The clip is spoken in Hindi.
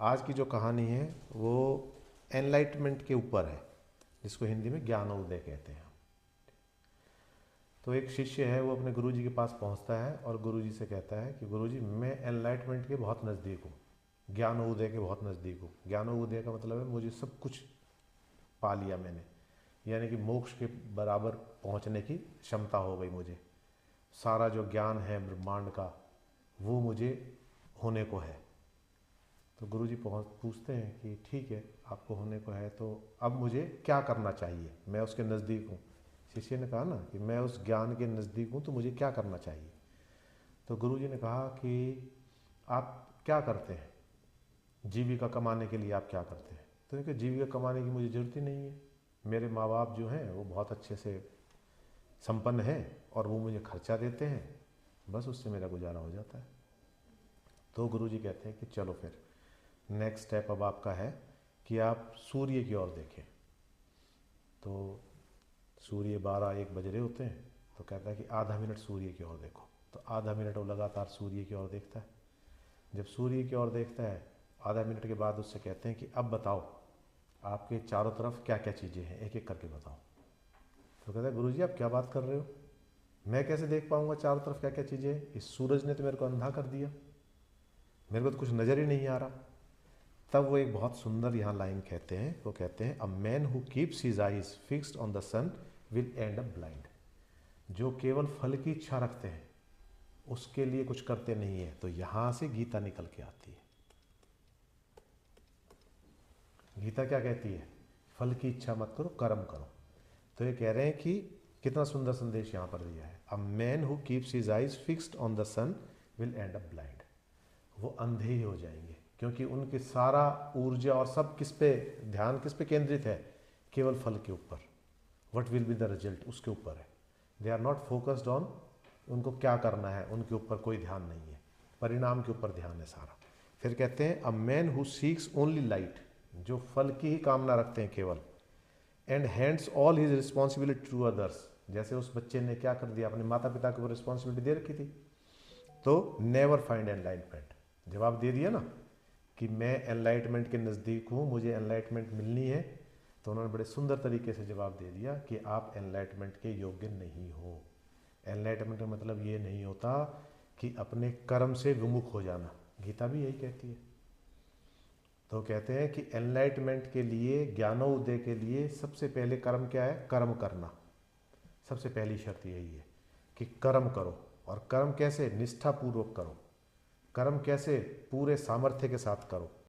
आज की जो कहानी है वो एनलाइटमेंट के ऊपर है, जिसको हिंदी में ज्ञानोदय कहते हैं। तो एक शिष्य है, वो अपने गुरुजी के पास पहुंचता है और गुरुजी से कहता है कि गुरुजी, मैं एनलाइटमेंट के बहुत नज़दीक हूँ, ज्ञानोदय के बहुत नज़दीक हूँ। ज्ञानोदय का मतलब है मुझे सब कुछ पा लिया मैंने, यानी कि मोक्ष के बराबर पहुंचने की क्षमता हो गई मुझे। सारा जो ज्ञान है ब्रह्मांड का वो मुझे होने को है। तो गुरुजी पूछते हैं कि ठीक है, आपको होने को है, तो अब मुझे क्या करना चाहिए, मैं उसके नज़दीक हूँ। शिष्य ने कहा ना कि मैं उस ज्ञान के नज़दीक हूँ, तो मुझे क्या करना चाहिए। तो गुरुजी ने कहा कि आप क्या करते हैं, जीविका कमाने के लिए आप क्या करते हैं। तो उन्होंने कहा जीविका कमाने की मुझे ज़रूरत ही नहीं है, मेरे माँ बाप जो हैं वो बहुत अच्छे से संपन्न हैं और वो मुझे खर्चा देते हैं, बस उससे मेरा गुजारा हो जाता है। तो गुरुजी कहते हैं कि चलो फिर नेक्स्ट स्टेप अब आपका है कि आप सूर्य की ओर देखें। तो सूर्य 12-1 बज रहे होते हैं, तो कहता है कि आधा मिनट सूर्य की ओर देखो। तो आधा मिनट वो लगातार सूर्य की ओर देखता है। जब सूर्य की ओर देखता है, आधा मिनट के बाद उससे कहते हैं कि अब बताओ आपके चारों तरफ क्या क्या चीज़ें हैं, एक एक करके बताओ। तो कहता है गुरुजी आप क्या बात कर रहे हो, मैं कैसे देख पाऊंगा चारों तरफ क्या क्या चीज़ें हैं, इस सूरज ने तो मेरे को अंधा कर दिया, मेरे को तो कुछ नज़र ही नहीं आ रहा। तब वो एक बहुत सुंदर यहाँ लाइन कहते हैं, वो कहते हैं a man who keeps his eyes fixed on the sun will end up blind. जो केवल फल की इच्छा रखते हैं, उसके लिए कुछ करते नहीं है। तो यहाँ से गीता निकल के आती है। गीता क्या कहती है, फल की इच्छा मत करो, कर्म करो। तो ये कह रहे हैं कि कितना सुंदर संदेश यहाँ पर दिया है, a man who keeps his eyes fixed on the sun will end up blind. वो अंधे ही हो जाएंगे, क्योंकि उनके सारा ऊर्जा और सब किस पे, ध्यान किस पे केंद्रित है, केवल फल के ऊपर। What will be the result, उसके ऊपर है। They are not focused on उनको क्या करना है, उनके ऊपर कोई ध्यान नहीं है, परिणाम के ऊपर ध्यान है सारा। फिर कहते हैं a man who seeks only light, जो फल की ही कामना रखते हैं केवल, and hands all his responsibility to others. जैसे उस बच्चे ने क्या कर दिया, अपने माता पिता के ऊपर रिस्पॉन्सिबिलिटी दे रखी थी, तो नेवर फाइंड एनलाइटमेंट। जवाब दे दिया ना कि मैं एनलाइटमेंट के नज़दीक हूँ, मुझे एनलाइटमेंट मिलनी है, तो उन्होंने बड़े सुंदर तरीके से जवाब दे दिया कि आप एनलाइटमेंट के योग्य नहीं हो। एनलाइटमेंट का मतलब ये नहीं होता कि अपने कर्म से विमुख हो जाना, गीता भी यही कहती है। तो कहते हैं कि एनलाइटमेंट के लिए, ज्ञानोदय के लिए सबसे पहले कर्म क्या है, कर्म करना। सबसे पहली शर्त यही है कि कर्म करो। और कर्म कैसे, निष्ठापूर्वक करो। कर्म कैसे, पूरे सामर्थ्य के साथ करो।